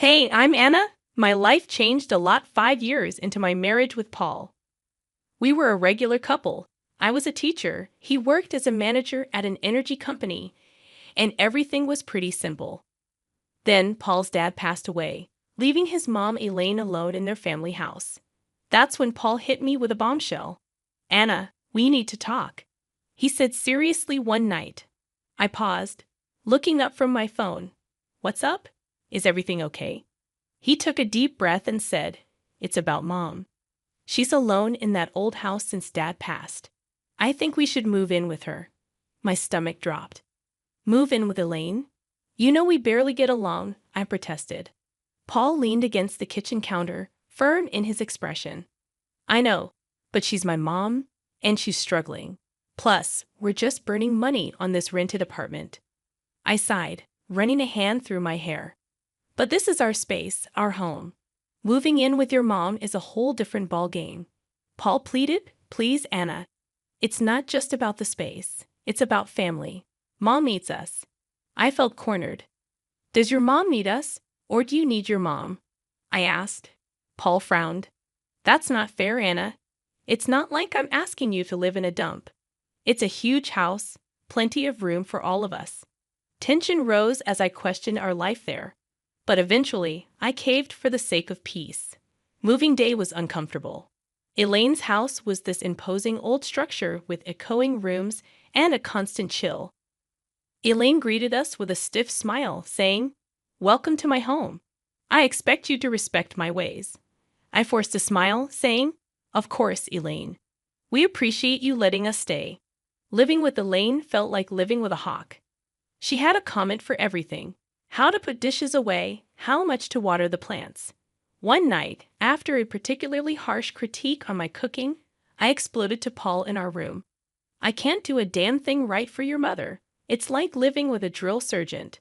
Hey, I'm Anna. My life changed a lot 5 years into my marriage with Paul. We were a regular couple. I was a teacher, he worked as a manager at an energy company, and everything was pretty simple. Then Paul's dad passed away, leaving his mom Elaine alone in their family house. That's when Paul hit me with a bombshell. Anna, we need to talk, he said seriously one night. I paused, looking up from my phone. What's up? Is everything okay? He took a deep breath and said, It's about Mom. She's alone in that old house since Dad passed. I think we should move in with her. My stomach dropped. Move in with Elaine? You know we barely get along, I protested. Paul leaned against the kitchen counter, firm in his expression. I know, but she's my mom, and she's struggling. Plus, we're just burning money on this rented apartment. I sighed, running a hand through my hair. But this is our space, our home. Moving in with your mom is a whole different ballgame. Paul pleaded, Please, Anna. It's not just about the space. It's about family. Mom needs us. I felt cornered. Does your mom need us, or do you need your mom? I asked. Paul frowned. That's not fair, Anna. It's not like I'm asking you to live in a dump. It's a huge house, plenty of room for all of us. Tension rose as I questioned our life there. But eventually, I caved for the sake of peace. Moving day was uncomfortable. Elaine's house was this imposing old structure with echoing rooms and a constant chill. Elaine greeted us with a stiff smile, saying, Welcome to my home. I expect you to respect my ways. I forced a smile, saying, Of course, Elaine. We appreciate you letting us stay. Living with Elaine felt like living with a hawk. She had a comment for everything. How to put dishes away, how much to water the plants. One night, after a particularly harsh critique on my cooking, I exploded to Paul in our room. I can't do a damn thing right for your mother. It's like living with a drill sergeant.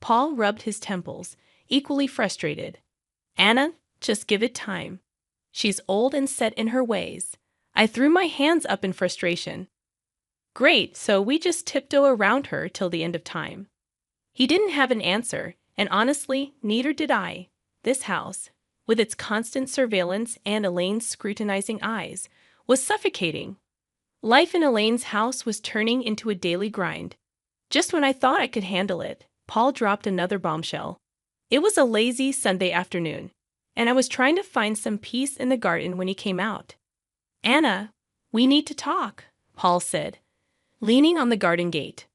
Paul rubbed his temples, equally frustrated. Anna, just give it time. She's old and set in her ways. I threw my hands up in frustration. Great, so we just tiptoe around her till the end of time. He didn't have an answer, and honestly, neither did I. This house, with its constant surveillance and Elaine's scrutinizing eyes, was suffocating. Life in Elaine's house was turning into a daily grind. Just when I thought I could handle it, Paul dropped another bombshell. It was a lazy Sunday afternoon, and I was trying to find some peace in the garden when he came out. Anna, we need to talk, Paul said, leaning on the garden gate.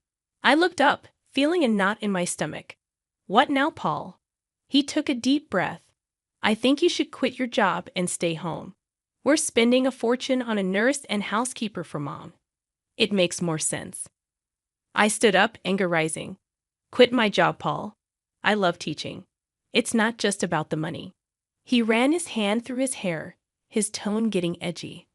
I looked up, feeling a knot in my stomach. What now, Paul? He took a deep breath. I think you should quit your job and stay home. We're spending a fortune on a nurse and housekeeper for Mom. It makes more sense. I stood up, anger rising. Quit my job, Paul. I love teaching. It's not just about the money. He ran his hand through his hair, his tone getting edgy.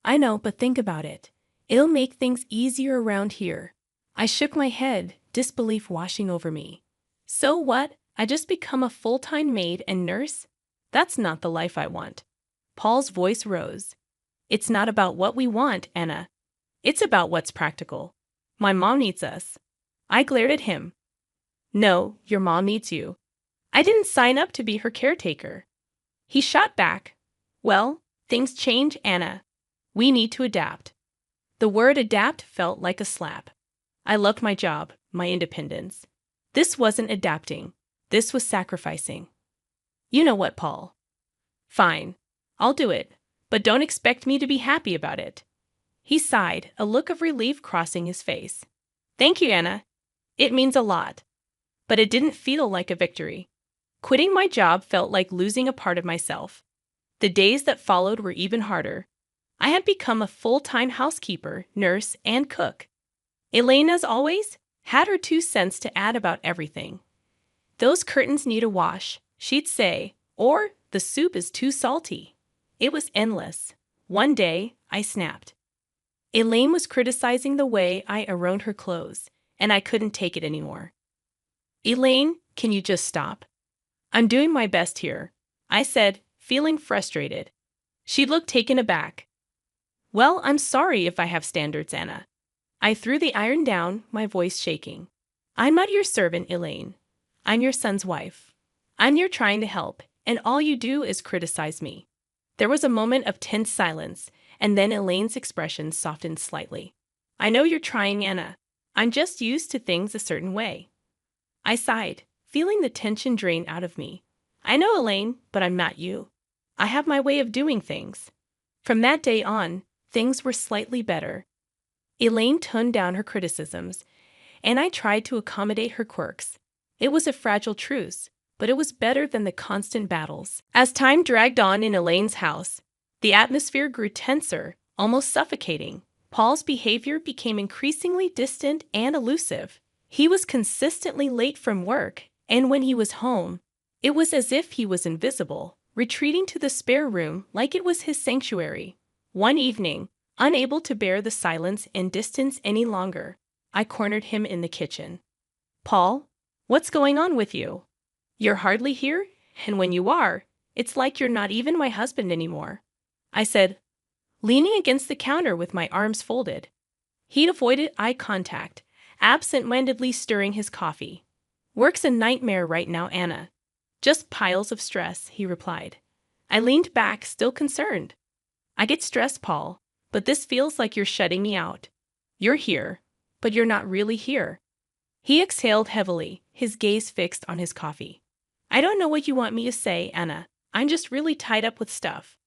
I know, but think about it. It'll make things easier around here. I shook my head, disbelief washing over me. So what? I just become a full-time maid and nurse? That's not the life I want. Paul's voice rose. It's not about what we want, Anna. It's about what's practical. My mom needs us. I glared at him. No, your mom needs you. I didn't sign up to be her caretaker. He shot back. Well, things change, Anna. We need to adapt. The word adapt felt like a slap. I loved my job, my independence. This wasn't adapting. This was sacrificing. You know what, Paul? Fine. I'll do it, but don't expect me to be happy about it. He sighed, a look of relief crossing his face. Thank you, Anna. It means a lot. But it didn't feel like a victory. Quitting my job felt like losing a part of myself. The days that followed were even harder. I had become a full-time housekeeper, nurse, and cook. Elaine, as always, had her 2 cents to add about everything. Those curtains need a wash, she'd say, or the soup is too salty. It was endless. One day, I snapped. Elaine was criticizing the way I ironed her clothes, and I couldn't take it anymore. Elaine, can you just stop? I'm doing my best here, I said, feeling frustrated. She looked taken aback. Well, I'm sorry if I have standards, Anna. I threw the iron down, my voice shaking. I'm not your servant, Elaine. I'm your son's wife. I'm here trying to help, and all you do is criticize me. There was a moment of tense silence, and then Elaine's expression softened slightly. I know you're trying, Anna. I'm just used to things a certain way. I sighed, feeling the tension drain out of me. I know, Elaine, but I'm not you. I have my way of doing things. From that day on, things were slightly better. Elaine toned down her criticisms, and I tried to accommodate her quirks. It was a fragile truce, but it was better than the constant battles. As time dragged on in Elaine's house, the atmosphere grew tenser, almost suffocating. Paul's behavior became increasingly distant and elusive. He was consistently late from work, and when he was home, it was as if he was invisible, retreating to the spare room like it was his sanctuary. One evening, unable to bear the silence and distance any longer, I cornered him in the kitchen. Paul, what's going on with you? You're hardly here, and when you are, it's like you're not even my husband anymore, I said, leaning against the counter with my arms folded. He'd avoided eye contact, absent-mindedly stirring his coffee. Work's a nightmare right now, Anna. Just piles of stress, he replied. I leaned back, still concerned. I get stressed, Paul, but this feels like you're shutting me out. You're here, but you're not really here. He exhaled heavily, his gaze fixed on his coffee. I don't know what you want me to say, Anna. I'm just really tied up with stuff.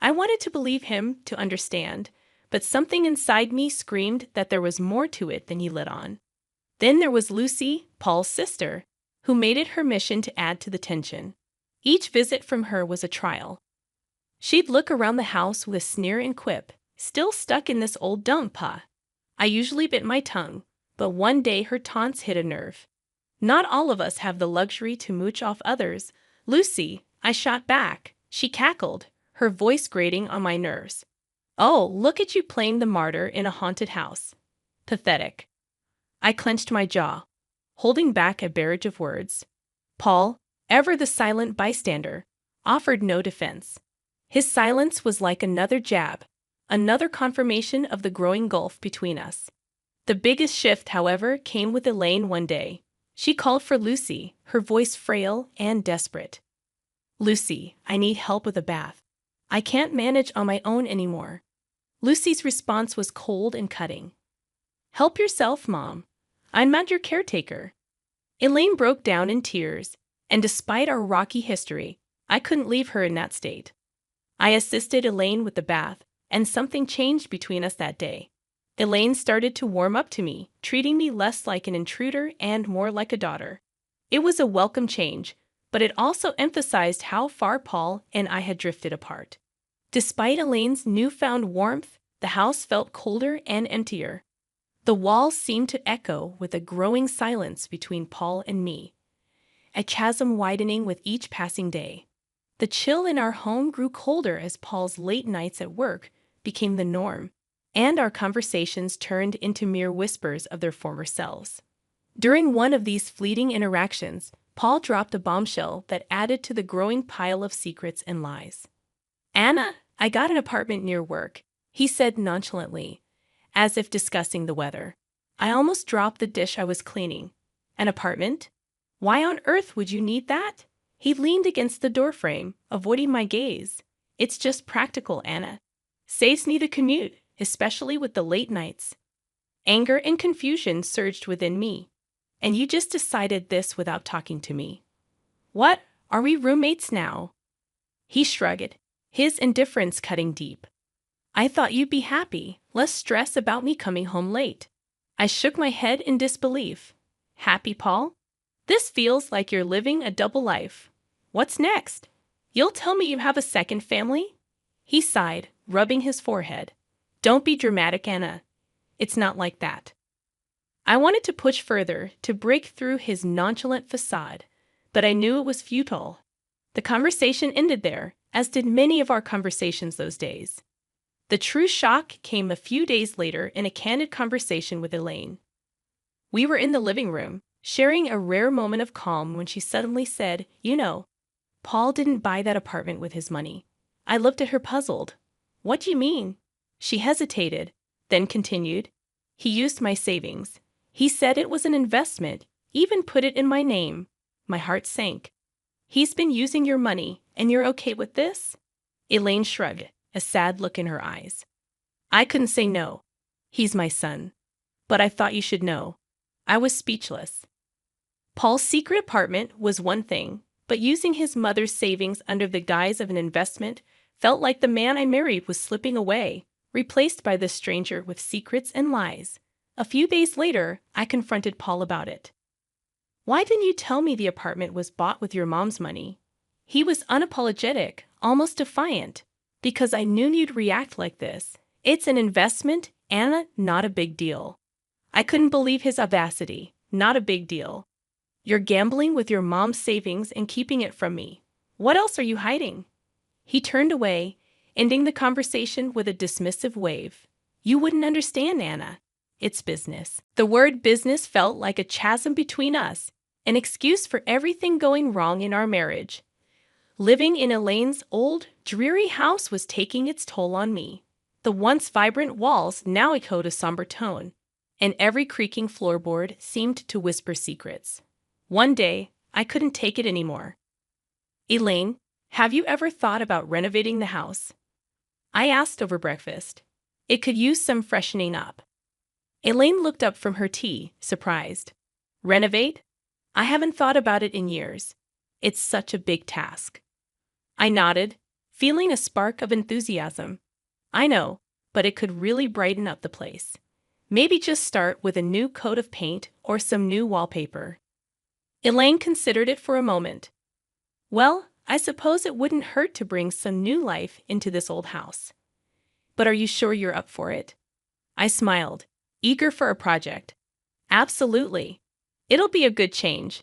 I wanted to believe him, to understand, but something inside me screamed that there was more to it than he let on. Then there was Lucy, Paul's sister, who made it her mission to add to the tension. Each visit from her was a trial. She'd look around the house with a sneer and quip, still stuck in this old dump, huh? I usually bit my tongue, but one day her taunts hit a nerve. Not all of us have the luxury to mooch off others. Lucy, I shot back. She cackled, her voice grating on my nerves. Oh, look at you playing the martyr in a haunted house. Pathetic. I clenched my jaw, holding back a barrage of words. Paul, ever the silent bystander, offered no defense. His silence was like another jab, another confirmation of the growing gulf between us. The biggest shift, however, came with Elaine one day. She called for Lucy, her voice frail and desperate. Lucy, I need help with a bath. I can't manage on my own anymore. Lucy's response was cold and cutting. Help yourself, Mom. I'm not your caretaker. Elaine broke down in tears, and despite our rocky history, I couldn't leave her in that state. I assisted Elaine with the bath, and something changed between us that day. Elaine started to warm up to me, treating me less like an intruder and more like a daughter. It was a welcome change, but it also emphasized how far Paul and I had drifted apart. Despite Elaine's newfound warmth, the house felt colder and emptier. The walls seemed to echo with a growing silence between Paul and me, a chasm widening with each passing day. The chill in our home grew colder as Paul's late nights at work became the norm, and our conversations turned into mere whispers of their former selves. During one of these fleeting interactions, Paul dropped a bombshell that added to the growing pile of secrets and lies. Anna, I got an apartment near work, he said nonchalantly, as if discussing the weather. I almost dropped the dish I was cleaning. An apartment? Why on earth would you need that? He leaned against the doorframe, avoiding my gaze. It's just practical, Anna. Saves me the commute, especially with the late nights. Anger and confusion surged within me. And you just decided this without talking to me. What? Are we roommates now? He shrugged, his indifference cutting deep. I thought you'd be happy, less stress about me coming home late. I shook my head in disbelief. Happy, Paul? This feels like you're living a double life. What's next? You'll tell me you have a second family? He sighed, rubbing his forehead. Don't be dramatic, Anna. It's not like that. I wanted to push further, to break through his nonchalant facade, but I knew it was futile. The conversation ended there, as did many of our conversations those days. The true shock came a few days later in a candid conversation with Elaine. We were in the living room, sharing a rare moment of calm when she suddenly said, You know, Paul didn't buy that apartment with his money. I looked at her puzzled. What do you mean? She hesitated, then continued. He used my savings. He said it was an investment, even put it in my name. My heart sank. He's been using your money, and you're okay with this? Elaine shrugged, a sad look in her eyes. I couldn't say no. He's my son. But I thought you should know. I was speechless. Paul's secret apartment was one thing, but using his mother's savings under the guise of an investment felt like the man I married was slipping away, replaced by this stranger with secrets and lies. A few days later, I confronted Paul about it. Why didn't you tell me the apartment was bought with your mom's money? He was unapologetic, almost defiant. Because I knew you'd react like this. It's an investment, Anna, not a big deal. I couldn't believe his audacity. Not a big deal. You're gambling with your mom's savings and keeping it from me. What else are you hiding? He turned away, ending the conversation with a dismissive wave. You wouldn't understand, Anna. It's business. The word business felt like a chasm between us, an excuse for everything going wrong in our marriage. Living in Elaine's old, dreary house was taking its toll on me. The once vibrant walls now echoed a somber tone, and every creaking floorboard seemed to whisper secrets. One day, I couldn't take it anymore. Elaine, have you ever thought about renovating the house? I asked over breakfast. It could use some freshening up. Elaine looked up from her tea, surprised. Renovate? I haven't thought about it in years. It's such a big task. I nodded, feeling a spark of enthusiasm. I know, but it could really brighten up the place. Maybe just start with a new coat of paint or some new wallpaper. Elaine considered it for a moment. Well, I suppose it wouldn't hurt to bring some new life into this old house. But are you sure you're up for it? I smiled, eager for a project. Absolutely. It'll be a good change.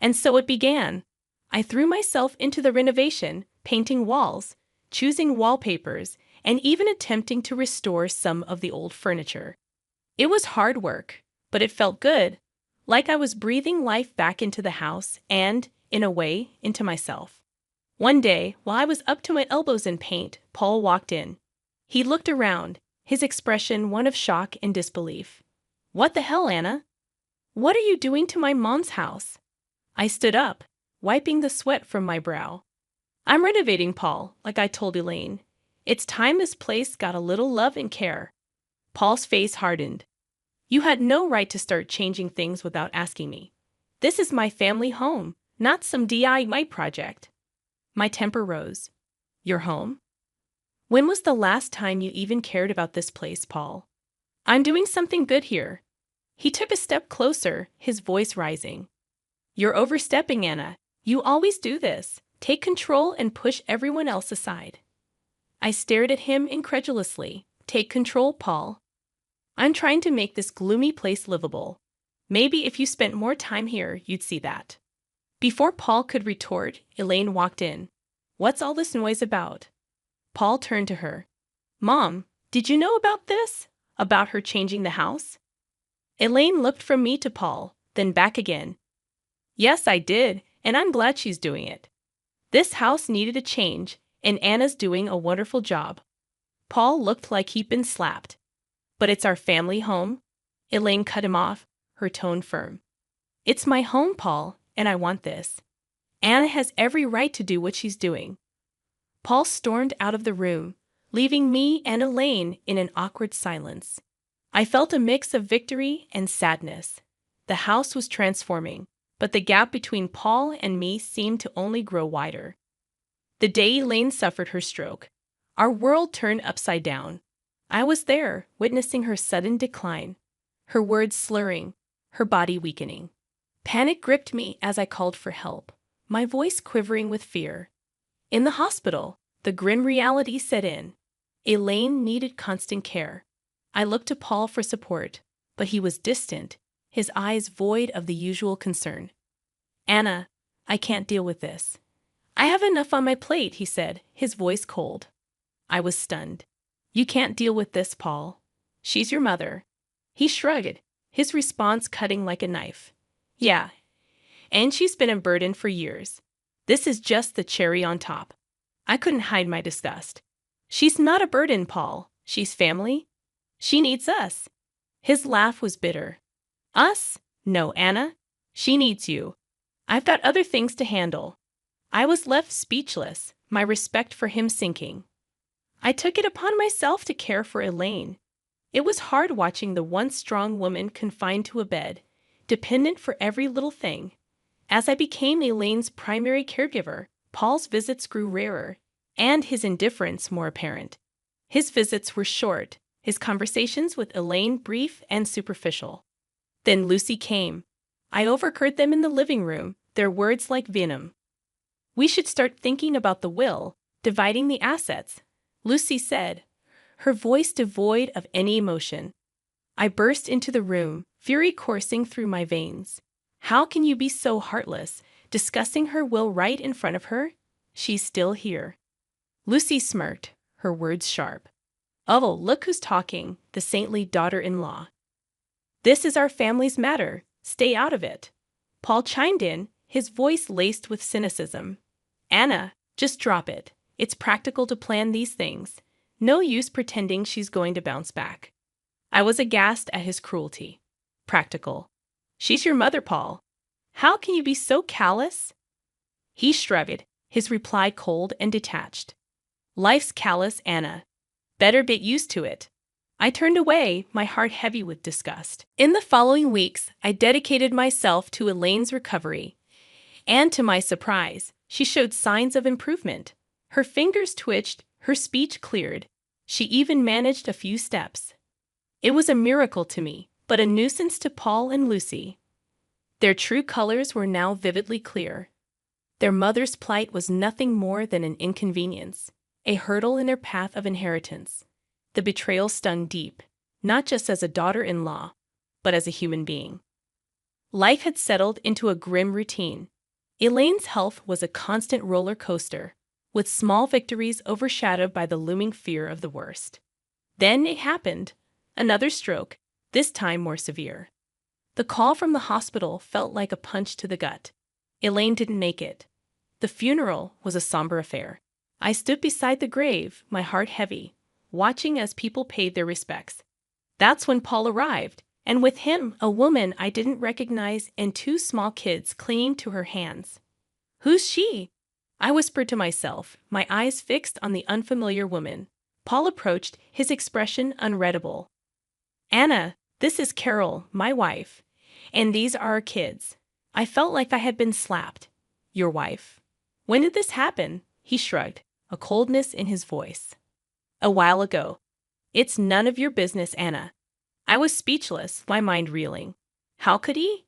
And so it began. I threw myself into the renovation, painting walls, choosing wallpapers, and even attempting to restore some of the old furniture. It was hard work, but it felt good, like I was breathing life back into the house and, in a way, into myself. One day, while I was up to my elbows in paint, Paul walked in. He looked around, his expression one of shock and disbelief. What the hell, Anna? What are you doing to my mom's house? I stood up, wiping the sweat from my brow. I'm renovating, Paul, like I told Elaine. It's time this place got a little love and care. Paul's face hardened. You had no right to start changing things without asking me. This is my family home, not some DIY project. My temper rose. Your home? When was the last time you even cared about this place, Paul? I'm doing something good here. He took a step closer, his voice rising. You're overstepping, Anna. You always do this. Take control and push everyone else aside. I stared at him incredulously. Take control, Paul. I'm trying to make this gloomy place livable. Maybe if you spent more time here, you'd see that. Before Paul could retort, Elaine walked in. What's all this noise about? Paul turned to her. Mom, did you know about this? About her changing the house? Elaine looked from me to Paul, then back again. Yes, I did, and I'm glad she's doing it. This house needed a change, and Anna's doing a wonderful job. Paul looked like he'd been slapped. But it's our family home? Elaine cut him off, her tone firm. It's my home, Paul, and I want this. Anna has every right to do what she's doing. Paul stormed out of the room, leaving me and Elaine in an awkward silence. I felt a mix of victory and sadness. The house was transforming, but the gap between Paul and me seemed to only grow wider. The day Elaine suffered her stroke, our world turned upside down. I was there, witnessing her sudden decline, her words slurring, her body weakening. Panic gripped me as I called for help, my voice quivering with fear. In the hospital, the grim reality set in. Elaine needed constant care. I looked to Paul for support, but he was distant, his eyes void of the usual concern. Anna, I can't deal with this. I have enough on my plate, he said, his voice cold. I was stunned. You can't deal with this, Paul. She's your mother. He shrugged, his response cutting like a knife. Yeah, and she's been a burden for years. This is just the cherry on top. I couldn't hide my disgust. She's not a burden, Paul. She's family. She needs us. His laugh was bitter. Us? No, Anna. She needs you. I've got other things to handle. I was left speechless, my respect for him sinking. I took it upon myself to care for Elaine. It was hard watching the once strong woman confined to a bed, dependent for every little thing. As I became Elaine's primary caregiver, Paul's visits grew rarer, and his indifference more apparent. His visits were short, his conversations with Elaine brief and superficial. Then Lucy came. I overheard them in the living room, their words like venom. "We should start thinking about the will, dividing the assets," Lucy said, her voice devoid of any emotion. I burst into the room, fury coursing through my veins. How can you be so heartless, discussing her will right in front of her? She's still here. Lucy smirked, her words sharp. "Oh, look who's talking, the saintly daughter-in-law. This is our family's matter. Stay out of it." Paul chimed in, his voice laced with cynicism. "Anna, just drop it. It's practical to plan these things. No use pretending she's going to bounce back." I was aghast at his cruelty. Practical. She's your mother, Paul. How can you be so callous? He shrugged, his reply cold and detached. "Life's callous, Anna. Better get used to it." I turned away, my heart heavy with disgust. In the following weeks, I dedicated myself to Elaine's recovery. And to my surprise, she showed signs of improvement. Her fingers twitched, her speech cleared. She even managed a few steps. It was a miracle to me, but a nuisance to Paul and Lucy. Their true colors were now vividly clear. Their mother's plight was nothing more than an inconvenience, a hurdle in their path of inheritance. The betrayal stung deep, not just as a daughter-in-law, but as a human being. Life had settled into a grim routine. Elaine's health was a constant roller coaster, with small victories overshadowed by the looming fear of the worst. Then it happened. Another stroke, this time more severe. The call from the hospital felt like a punch to the gut. Elaine didn't make it. The funeral was a somber affair. I stood beside the grave, my heart heavy, watching as people paid their respects. That's when Paul arrived, and with him, a woman I didn't recognize and two small kids clinging to her hands. "Who's she?" I whispered to myself, my eyes fixed on the unfamiliar woman. Paul approached, his expression unreadable. "Anna, this is Carol, my wife, and these are our kids." I felt like I had been slapped. "Your wife? When did this happen?" He shrugged, a coldness in his voice. "A while ago." "It's none of your business, Anna." I was speechless, my mind reeling. How could he?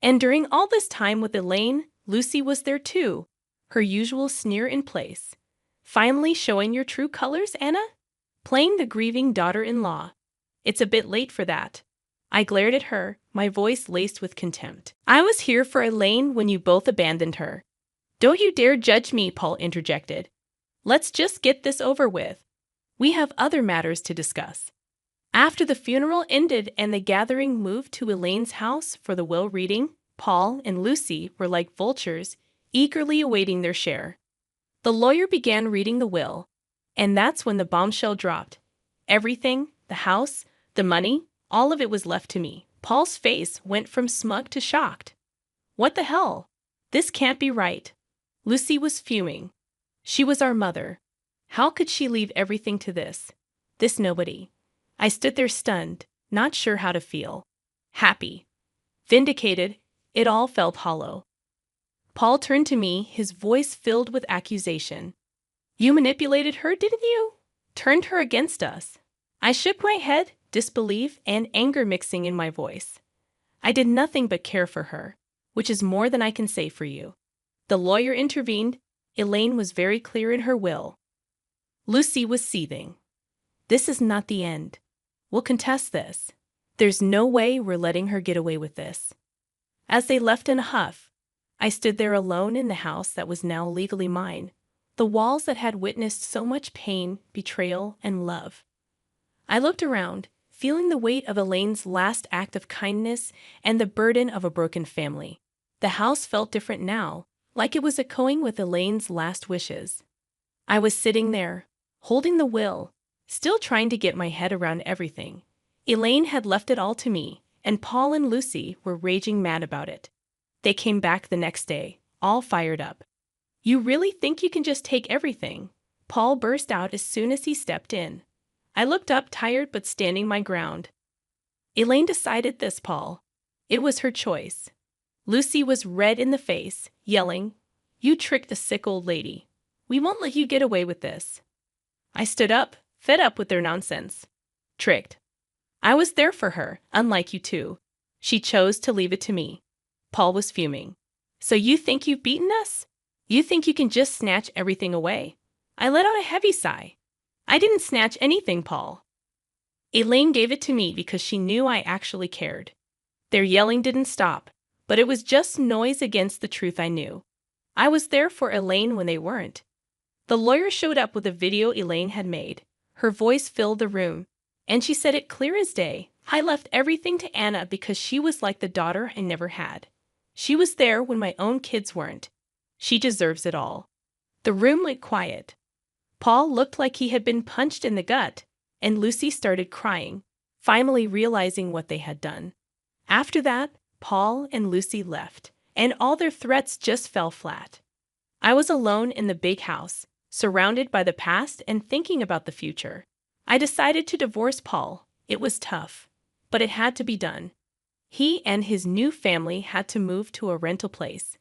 And during all this time with Elaine, Lucy was there too, her usual sneer in place. "Finally showing your true colors, Anna? Playing the grieving daughter-in-law. It's a bit late for that." I glared at her, my voice laced with contempt. "I was here for Elaine when you both abandoned her." "Don't you dare judge me," Paul interjected. "Let's just get this over with. We have other matters to discuss." After the funeral ended and the gathering moved to Elaine's house for the will reading, Paul and Lucy were like vultures, eagerly awaiting their share. The lawyer began reading the will, and that's when the bombshell dropped. Everything, the house, the money, all of it was left to me. Paul's face went from smug to shocked. "What the hell? This can't be right." Lucy was fuming. She was our mother. How could she leave everything to this nobody? I stood there stunned, not sure how to feel. Happy. Vindicated. It all felt hollow. Paul turned to me, his voice filled with accusation. "You manipulated her, didn't you? Turned her against us." I shook my head, disbelief and anger mixing in my voice. "I did nothing but care for her, which is more than I can say for you." The lawyer intervened. Elaine was very clear in her will. Lucy was seething. "This is not the end. We'll contest this. There's no way we're letting her get away with this." As they left in a huff, I stood there alone in the house that was now legally mine, the walls that had witnessed so much pain, betrayal, and love. I looked around, feeling the weight of Elaine's last act of kindness and the burden of a broken family. The house felt different now, like it was echoing with Elaine's last wishes. I was sitting there, holding the will, still trying to get my head around everything. Elaine had left it all to me, and Paul and Lucy were raging mad about it. They came back the next day, all fired up. You really think you can just take everything? Paul burst out as soon as he stepped in. I looked up, tired but standing my ground. Elaine decided this, Paul. It was her choice. Lucy was red in the face, yelling, "You tricked a sick old lady. We won't let you get away with this." I stood up, fed up with their nonsense. Tricked. I was there for her, unlike you two. She chose to leave it to me. Paul was fuming. So you think you've beaten us? You think you can just snatch everything away? I let out a heavy sigh. I didn't snatch anything, Paul. Elaine gave it to me because she knew I actually cared. Their yelling didn't stop, but it was just noise against the truth I knew. I was there for Elaine when they weren't. The lawyer showed up with a video Elaine had made. Her voice filled the room, and she said it clear as day. I left everything to Anna because she was like the daughter I never had. She was there when my own kids weren't. She deserves it all. The room went quiet. Paul looked like he had been punched in the gut, and Lucy started crying, finally realizing what they had done. After that, Paul and Lucy left, and all their threats just fell flat. I was alone in the big house, surrounded by the past and thinking about the future. I decided to divorce Paul. It was tough, but it had to be done. He and his new family had to move to a rental place.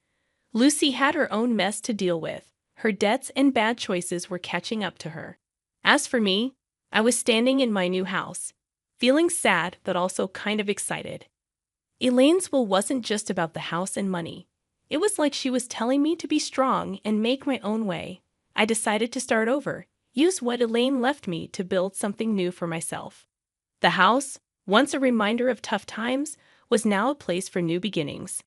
Lucy had her own mess to deal with. Her debts and bad choices were catching up to her. As for me, I was standing in my new house, feeling sad but also kind of excited. Elaine's will wasn't just about the house and money. It was like she was telling me to be strong and make my own way. I decided to start over, use what Elaine left me to build something new for myself. The house, once a reminder of tough times, was now a place for new beginnings.